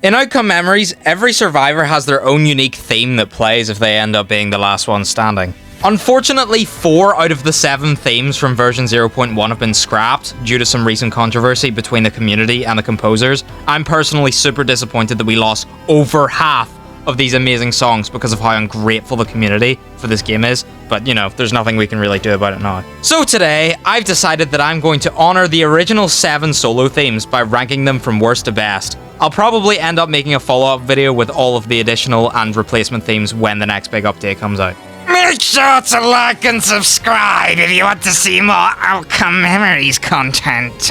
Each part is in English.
In Outcome Memories, every survivor has their own unique theme that plays if they end up being the last one standing. Unfortunately, 4 out of the 7 themes from version 0.1 have been scrapped due to some recent controversy between the community and the composers. I'm personally super disappointed that we lost over half of these amazing songs because of how ungrateful the community for this game is, but you know, there's nothing we can really do about it now. So today, I've decided that I'm going to honor the original 7 solo themes by ranking them from worst to best. I'll probably end up making a follow-up video with all of the additional and replacement themes when the next big update comes out. Make sure to like and subscribe if you want to see more Outcome Memories content.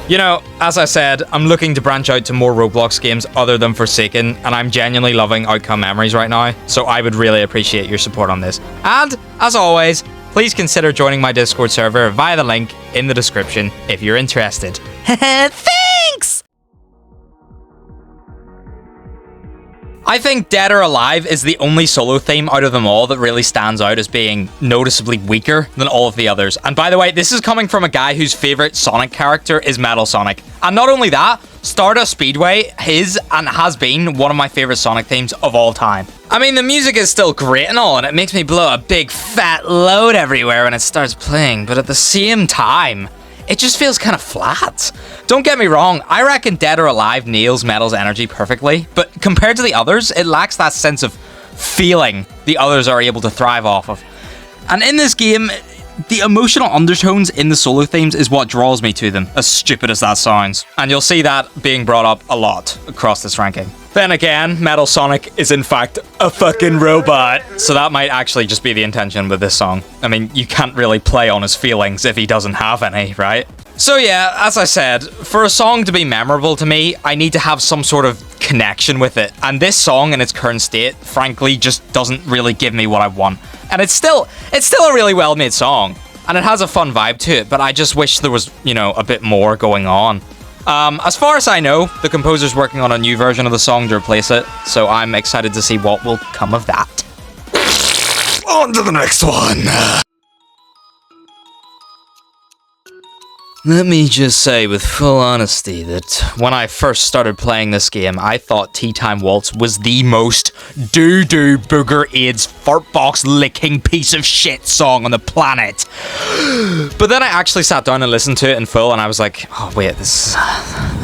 You know, as I said, I'm looking to branch out to more Roblox games other than Forsaken, and I'm genuinely loving Outcome Memories right now, so I would really appreciate your support on this. And, as always, please consider joining my Discord server via the link in the description if you're interested. Thanks! I think Dead or Alive is the only solo theme out of them all that really stands out as being noticeably weaker than all of the others. And by the way, this is coming from a guy whose favorite Sonic character is Metal Sonic. And not only that, Stardust Speedway is and has been one of my favorite Sonic themes of all time. I mean, the music is still great and all, and it makes me blow a big fat load everywhere when it starts playing, but at the same time, it just feels kind of flat. Don't get me wrong, I reckon Dead or Alive nails Metal's energy perfectly, but compared to the others, it lacks that sense of feeling the others are able to thrive off of. And in this game, the emotional undertones in the solo themes is what draws me to them, as stupid as that sounds. And you'll see that being brought up a lot across this ranking. Then again, Metal Sonic is in fact a fucking robot, so that might actually just be the intention with this song. I mean, you can't really play on his feelings if he doesn't have any, right? So yeah, as I said, for a song to be memorable to me, I need to have some sort of connection with it. And this song in its current state, frankly, just doesn't really give me what I want. And it's still a really well-made song, and it has a fun vibe to it, but I just wish there was, you know, a bit more going on. As far as I know, the composer's working on a new version of the song to replace it, so I'm excited to see what will come of that. On to the next one. Let me just say with full honesty that when I first started playing this game, I thought Tea Time Waltz was the most doo-doo booger AIDS fart box licking piece of shit song on the planet. But then I actually sat down and listened to it in full, and I was like, oh wait, this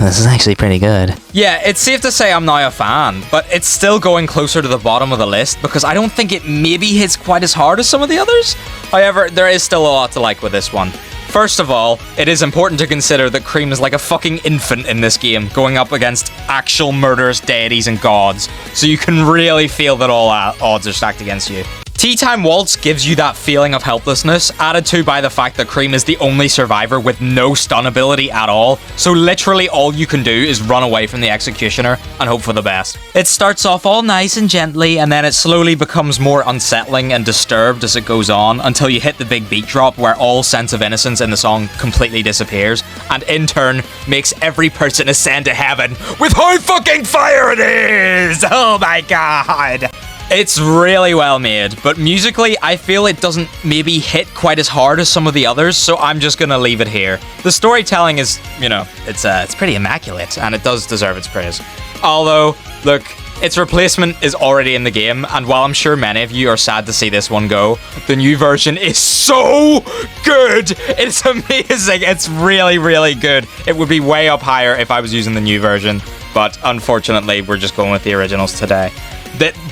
is actually pretty good. Yeah, it's safe to say I'm now a fan, but it's still going closer to the bottom of the list because I don't think it maybe hits quite as hard as some of the others. However, there is still a lot to like with this one. First of all, it is important to consider that Cream is like a fucking infant in this game, going up against actual murderous deities and gods, so you can really feel that all odds are stacked against you. Tea Time Waltz gives you that feeling of helplessness, added to by the fact that Cream is the only survivor with no stun ability at all, so literally all you can do is run away from the executioner and hope for the best. It starts off all nice and gently, and then it slowly becomes more unsettling and disturbed as it goes on, until you hit the big beat drop where all sense of innocence in the song completely disappears, and in turn makes every person ascend to heaven with how fucking fire it is! Oh my god! It's really well made, but musically, I feel it doesn't maybe hit quite as hard as some of the others, so I'm just gonna leave it here. The storytelling is, you know, it's pretty immaculate, and it does deserve its praise. Although, look, its replacement is already in the game, and while I'm sure many of you are sad to see this one go, the new version is so good! It's amazing, it's really, really good. It would be way up higher if I was using the new version, but unfortunately, we're just going with the originals today.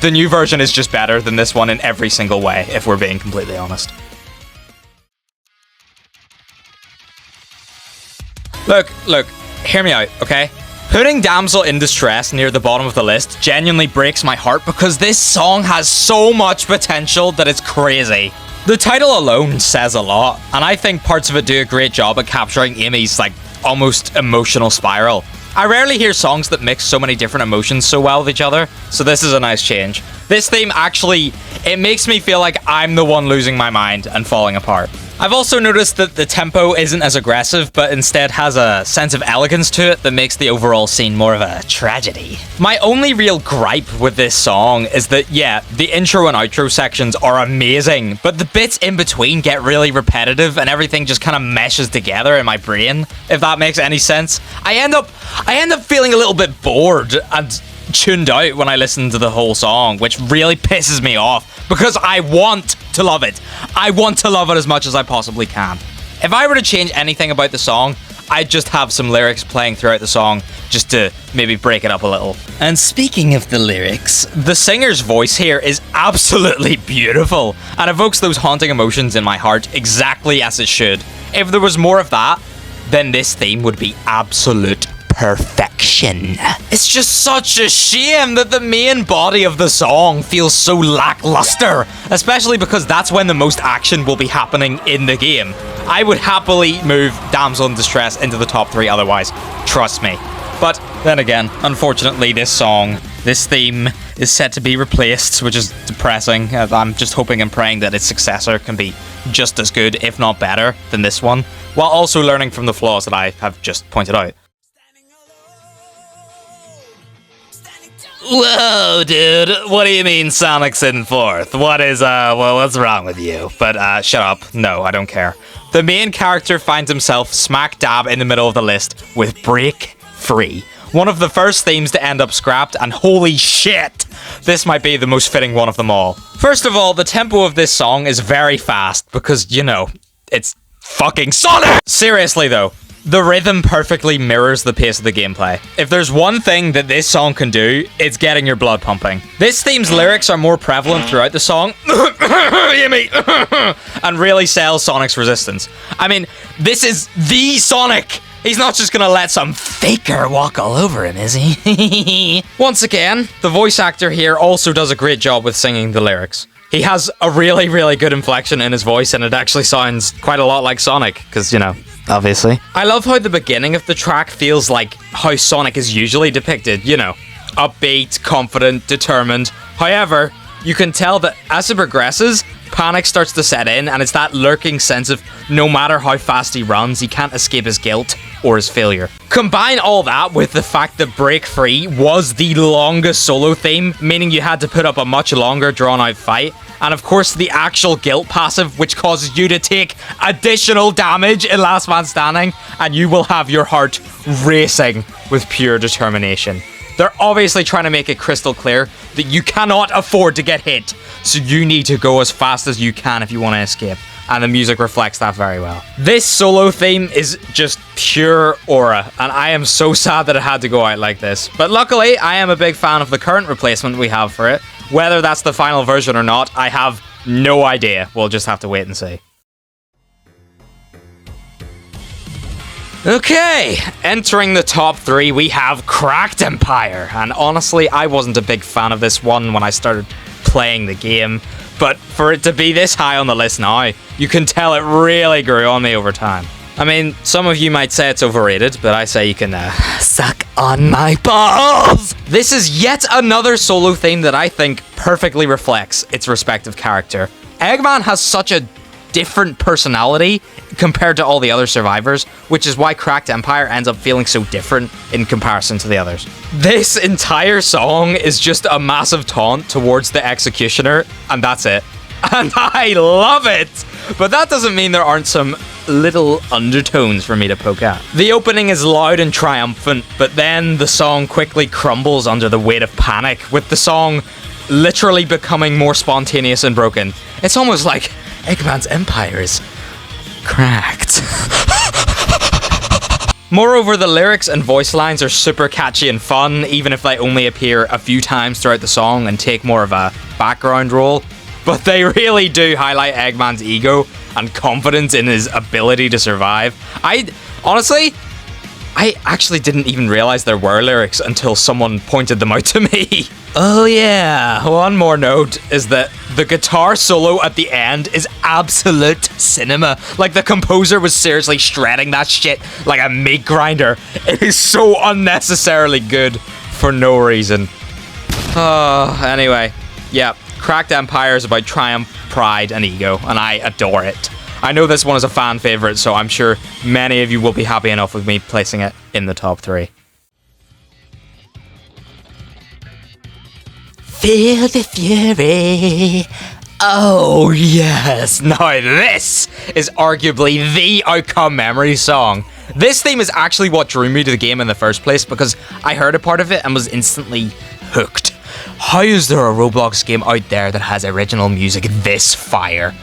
The new version is just better than this one in every single way, if we're being completely honest. Look, hear me out, okay? Putting Damsel in Distress near the bottom of the list genuinely breaks my heart because this song has so much potential that it's crazy. The title alone says a lot, and I think parts of it do a great job at capturing Amy's, like, almost emotional spiral. I rarely hear songs that mix so many different emotions so well with each other, so this is a nice change. This theme actually, it makes me feel like I'm the one losing my mind and falling apart. I've also noticed that the tempo isn't as aggressive, but instead has a sense of elegance to it that makes the overall scene more of a tragedy. My only real gripe with this song is that, yeah, the intro and outro sections are amazing, but the bits in between get really repetitive and everything just kind of meshes together in my brain, if that makes any sense. I end up feeling a little bit bored, and tuned out when I listen to the whole song, which really pisses me off because I want to love it. I want to love it as much as I possibly can. If I were to change anything about the song, I'd just have some lyrics playing throughout the song just to maybe break it up a little. And speaking of the lyrics, the singer's voice here is absolutely beautiful and evokes those haunting emotions in my heart exactly as it should. If there was more of that, then this theme would be absolute perfection. It's just such a shame that the main body of the song feels so lackluster, especially because that's when the most action will be happening in the game. I would happily move Damsel in Distress into the top 3 otherwise, trust me. But then again, unfortunately this theme is set to be replaced, which is depressing. I'm just hoping and praying that its successor can be just as good, if not better, than this one, while also learning from the flaws that I have just pointed out. Whoa, dude, what do you mean Sonic's in 4th? What is, well, what's wrong with you? But, shut up. No, I don't care. The main character finds himself smack dab in the middle of the list with Break Free, one of the first themes to end up scrapped, and holy shit, this might be the most fitting one of them all. First of all, the tempo of this song is very fast because, you know, it's fucking Sonic! Seriously though, the rhythm perfectly mirrors the pace of the gameplay. If there's one thing that this song can do, it's getting your blood pumping. This theme's lyrics are more prevalent throughout the song, and really sells Sonic's resistance. I mean, this is the Sonic! He's not just gonna let some faker walk all over him, is he? Once again, the voice actor here also does a great job with singing the lyrics. He has a really, really good inflection in his voice, and it actually sounds quite a lot like Sonic, because, you know, obviously. I love how the beginning of the track feels like how Sonic is usually depicted, you know, upbeat, confident, determined. However, you can tell that as it progresses, panic starts to set in, and it's that lurking sense of no matter how fast he runs, he can't escape his guilt or his failure. Combine all that with the fact that Break Free was the longest solo theme, meaning you had to put up a much longer drawn-out fight, and of course the actual guilt passive, which causes you to take additional damage in Last Man Standing, and you will have your heart racing with pure determination. They're obviously trying to make it crystal clear that you cannot afford to get hit, so you need to go as fast as you can if you want to escape, and the music reflects that very well. This solo theme is just pure aura, and I am so sad that it had to go out like this. But luckily, I am a big fan of the current replacement we have for it. Whether that's the final version or not, I have no idea. We'll just have to wait and see. Okay, entering the top 3, we have Cracked Empire, and honestly, I wasn't a big fan of this one when I started playing the game, but for it to be this high on the list now, you can tell it really grew on me over time. I mean, some of you might say it's overrated, but I say you can suck on my balls! This is yet another solo theme that I think perfectly reflects its respective character. Eggman has such a different personality compared to all the other survivors, which is why Cracked Empire ends up feeling so different in comparison to the others. This entire song is just a massive taunt towards the executioner, and that's it. And I love it! But that doesn't mean there aren't some little undertones for me to poke at. The opening is loud and triumphant, but then the song quickly crumbles under the weight of panic, with the song literally becoming more spontaneous and broken. It's almost like Eggman's empire is cracked. Moreover, the lyrics and voice lines are super catchy and fun, even if they only appear a few times throughout the song and take more of a background role. But they really do highlight Eggman's ego and confidence in his ability to survive. Honestly, I actually didn't even realize there were lyrics until someone pointed them out to me. Oh yeah, one more note is that the guitar solo at the end is absolute cinema. Like, the composer was seriously shredding that shit like a meat grinder. It is so unnecessarily good for no reason. Anyway, yeah, Cracked Empire is about triumph, pride, and ego, and I adore it. I know this one is a fan favorite, so I'm sure many of you will be happy enough with me placing it in the top 3. Feel the fury. Oh yes, now this is arguably the Outcome Memories song. This theme is actually what drew me to the game in the first place, because I heard a part of it and was instantly hooked. How is there a Roblox game out there that has original music this fire?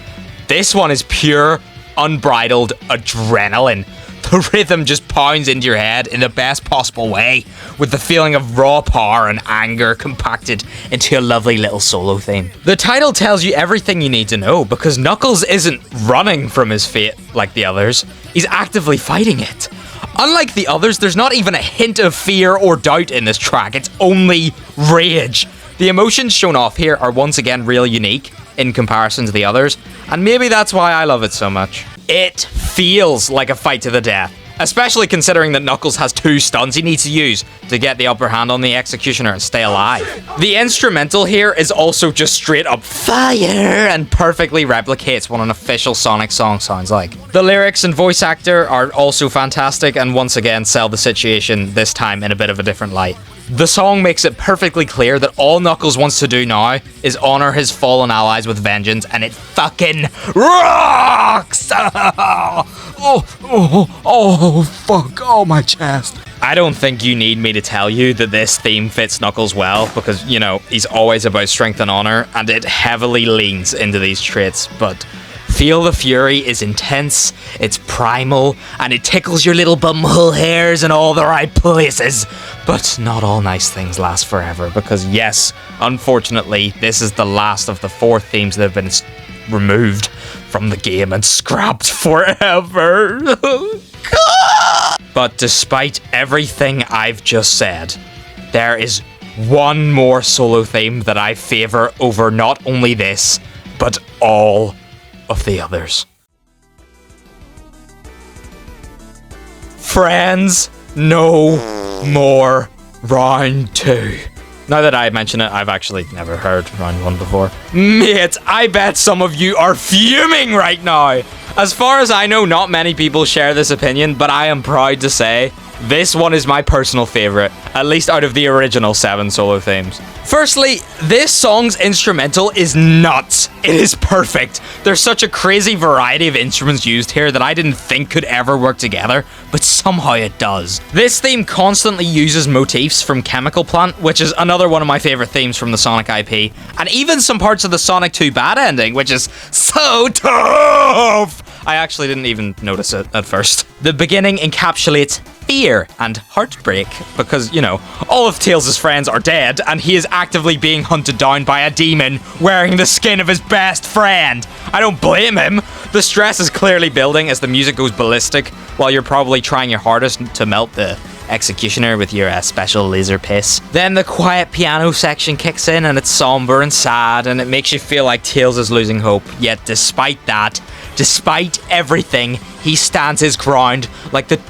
This one is pure, unbridled adrenaline. The rhythm just pounds into your head in the best possible way, with the feeling of raw power and anger compacted into a lovely little solo theme. The title tells you everything you need to know, because Knuckles isn't running from his fate like the others, he's actively fighting it. Unlike the others, there's not even a hint of fear or doubt in this track, it's only rage. The emotions shown off here are once again really unique in comparison to the others, and maybe that's why I love it so much. It feels like a fight to the death, especially considering that Knuckles has 2 stuns he needs to use to get the upper hand on the executioner and stay alive. The instrumental here is also just straight up fire and perfectly replicates what an official Sonic song sounds like. The lyrics and voice actor are also fantastic and once again sell the situation, this time in a bit of a different light. The song makes it perfectly clear that all Knuckles wants to do now is honor his fallen allies with vengeance, and it fucking rocks! Oh, fuck, oh, my chest. I don't think you need me to tell you that this theme fits Knuckles well, because, you know, he's always about strength and honor, and it heavily leans into these traits, but Feel the Fury is intense, it's primal, and it tickles your little bumhole hairs in all the right places. But not all nice things last forever, because yes, unfortunately, this is the last of the 4 themes that have been removed from the game and scrapped forever. But despite everything I've just said, there is one more solo theme that I favor over not only this, but all of the others. Friends, no more round 2. Now that I mention it, I've actually never heard round 1 before. Mate, I bet some of you are fuming right now. As far as I know, not many people share this opinion, but I am proud to say this one is my personal favorite, at least out of the original 7 solo themes. Firstly, this song's instrumental is nuts. It is perfect. There's such a crazy variety of instruments used here that I didn't think could ever work together, but somehow it does. This theme constantly uses motifs from Chemical Plant, which is another one of my favorite themes from the Sonic IP, and even some parts of the Sonic 2 Bad ending, which is so tough. I actually didn't even notice it at first. The beginning encapsulates fear and heartbreak because, you know, all of Tails' friends are dead and he is actively being hunted down by a demon wearing the skin of his best friend. I don't blame him. The stress is clearly building as the music goes ballistic while you're probably trying your hardest to melt the executioner with your special laser piss. Then the quiet piano section kicks in and it's somber and sad and it makes you feel like Tails is losing hope. Yet despite that, despite everything, he stands his ground like the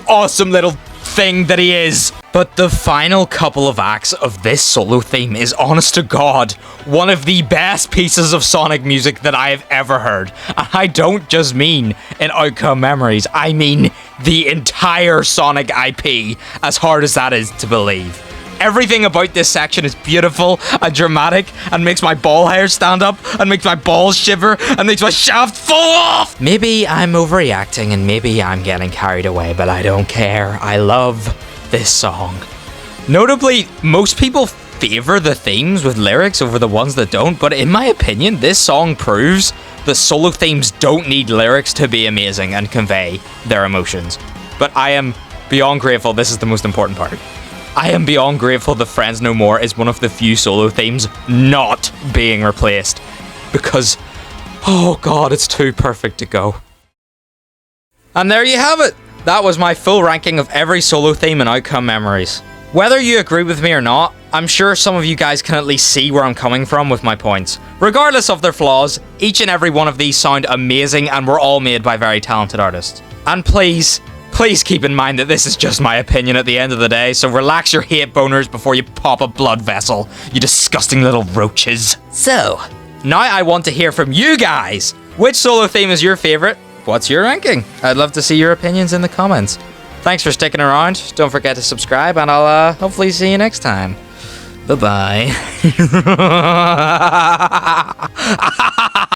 awesome little thing that he is. But the final couple of acts of this solo theme is, honest to God, one of the best pieces of Sonic music that I have ever heard. And I don't just mean in Outcome Memories, I mean the entire Sonic IP, as hard as that is to believe. Everything about this section is beautiful and dramatic and makes my ball hair stand up and makes my balls shiver and makes my shaft fall off. Maybe I'm overreacting and maybe I'm getting carried away, but I don't care. I love this song. Notably, most people favor the themes with lyrics over the ones that don't, but in my opinion, this song proves that solo themes don't need lyrics to be amazing and convey their emotions. But I am beyond grateful. This is the most important part. I am beyond grateful that Friends No More is one of the few solo themes not being replaced. Because, oh god, it's too perfect to go. And there you have it. That was my full ranking of every solo theme in Outcome Memories. Whether you agree with me or not, I'm sure some of you guys can at least see where I'm coming from with my points. Regardless of their flaws, each and every one of these sound amazing and were all made by very talented artists. And please keep in mind that this is just my opinion at the end of the day, so relax your hate boners before you pop a blood vessel, you disgusting little roaches. So, now I want to hear from you guys. Which solo theme is your favorite? What's your ranking? I'd love to see your opinions in the comments. Thanks for sticking around. Don't forget to subscribe, and I'll hopefully see you next time. Bye-bye.